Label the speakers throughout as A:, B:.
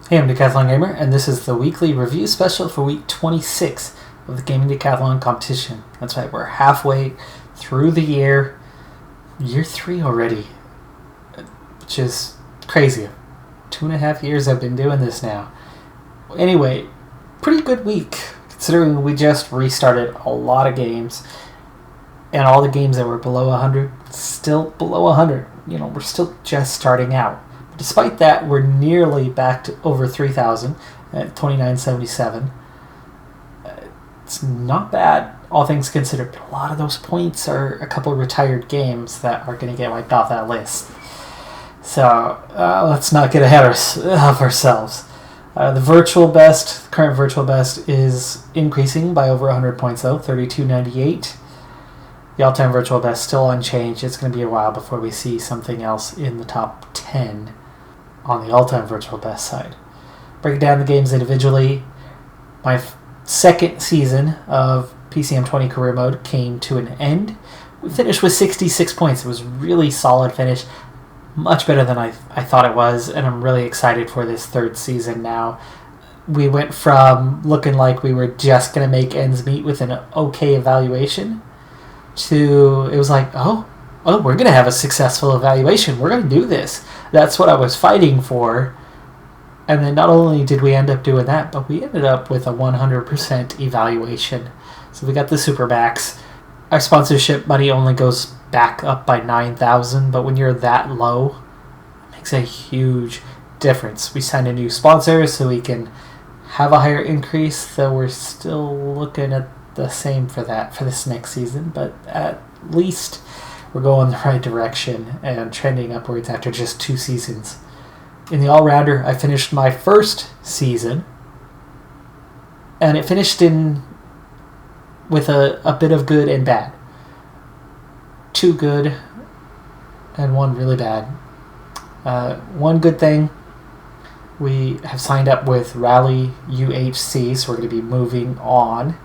A: Hey, I'm Decathlon Gamer, and this is the weekly review special for week 26 of the Gaming Decathlon competition. That's right, we're halfway through the year 3 already, which is crazy. 2.5 years I've been doing this now. Anyway, pretty good week, considering we just restarted a lot of games, and all the games that were below 100, still below 100. We're still just starting out. Despite that, we're nearly back to over 3,000 at 2977. It's not bad, all things considered. A lot of those points are a couple of retired games that are going to get wiped off that list. So let's not get ahead of ourselves. The current virtual best is increasing by over 100 points though, 3298. The all-time virtual best still unchanged. It's going to be a while before we see something else in the top 10 on the all-time virtual best side. Breaking down the games individually, my second season of PCM 20 career mode came to an end. We finished with 66 points. It was a really solid finish, much better than I thought it was, and I'm really excited for this third season now. We went from looking like we were just going to make ends meet with an okay evaluation to it was like, oh, we're going to have a successful evaluation. We're going to do this. That's what I was fighting for. And then not only did we end up doing that, but we ended up with a 100% evaluation. So we got the Superbacks. Our sponsorship money only goes back up by 9,000, but when you're that low, it makes a huge difference. We signed a new sponsor so we can have a higher increase, though we're still looking at the same for this next season, but at least we're going the right direction and trending upwards after just 2 seasons. In the all-rounder, I finished my first season, and it finished with a bit of good and bad. 2 good and 1 really bad. One good thing, we have signed up with Rally UHC, so we're going to be moving on.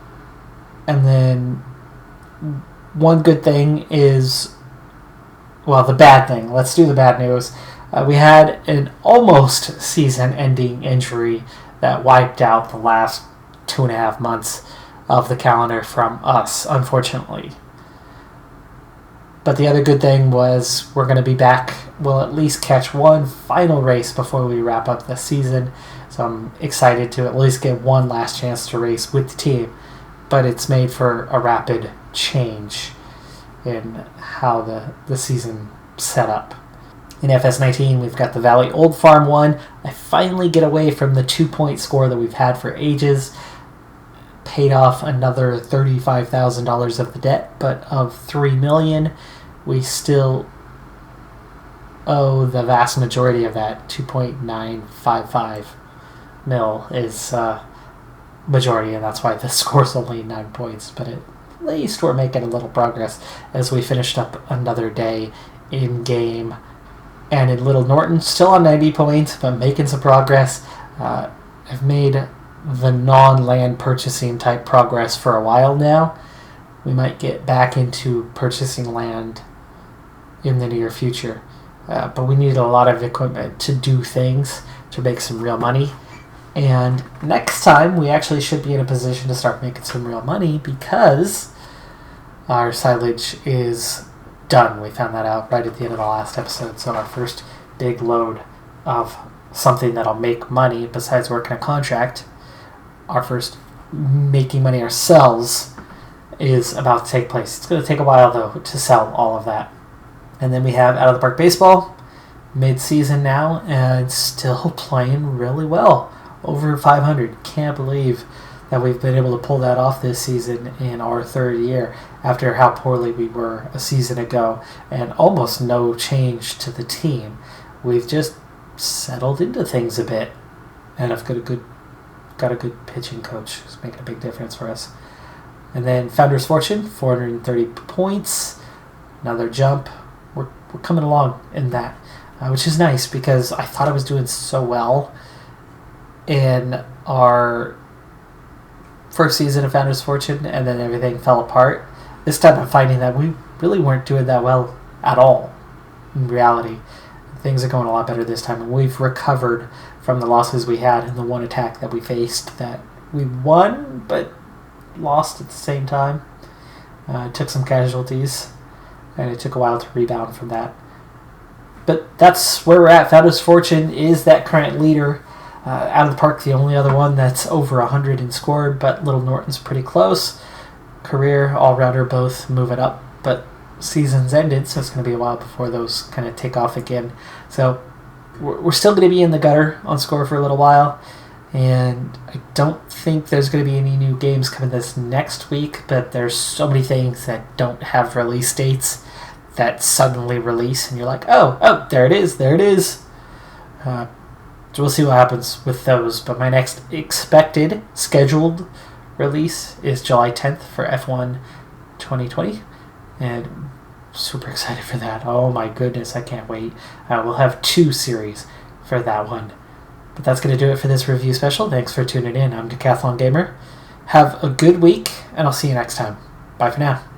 A: And then one good thing is, well, the bad thing. Let's do the bad news. We had an almost season-ending injury that wiped out the last 2.5 months of the calendar from us, unfortunately. But the other good thing was we're going to be back. We'll at least catch one final race before we wrap up the season. So I'm excited to at least get one last chance to race with the team. But it's made for a rapid change in how the season set up. In FS19, we've got the Valley Old Farm one. I finally get away from the 2-point score that we've had for ages. Paid off another $35,000 of the debt, but of $3 million, we still owe the vast majority of that. 2.955 mil is majority, and that's why the score's only 9 points, but at least we're making a little progress as we finished up another day in game. And in Little Norton, still on 90 points, but making some progress. I've made the non-land purchasing type progress for a while now. We might get back into purchasing land in the near future, but we need a lot of equipment to do things, to make some real money. And next time, we actually should be in a position to start making some real money because our silage is done. We found that out right at the end of the last episode. So our first big load of something that'll make money besides working a contract, our first making money ourselves, is about to take place. It's going to take a while, though, to sell all of that. And then we have Out of the Park Baseball, mid-season now, and still playing really well. Over 500. Can't believe that we've been able to pull that off this season in our third year after how poorly we were a season ago and almost no change to the team. We've just settled into things a bit, and I've got a good pitching coach who's making a big difference for us. And then Founder's Fortune, 430 points, another jump. We're coming along in that, which is nice because I thought I was doing so well in our first season of Founder's Fortune, and then everything fell apart. This time I'm finding that we really weren't doing that well at all in reality. things are going a lot better this time, and we've recovered from the losses we had in the one attack that we faced that we won but lost at the same time. Took some casualties, and it took a while to rebound from that. But that's where we're at. Founders Fortune is that current leader. Out of the park, the only other one that's over 100 in scored, but Little Norton's pretty close. Career, all-rounder, both moving up, but season's ended, so it's going to be a while before those kind of take off again. So we're still going to be in the gutter on score for a little while, and I don't think there's going to be any new games coming this next week, but there's so many things that don't have release dates that suddenly release, and you're like, oh, there it is. So we'll see what happens with those, but my next expected scheduled release is July 10th for F1 2020, and I'm super excited for that. Oh my goodness, I can't wait. We'll have 2 series for that one. But that's going to do it for this review special. Thanks for tuning in. I'm Decathlon Gamer. Have a good week, and I'll see you next time. Bye for now.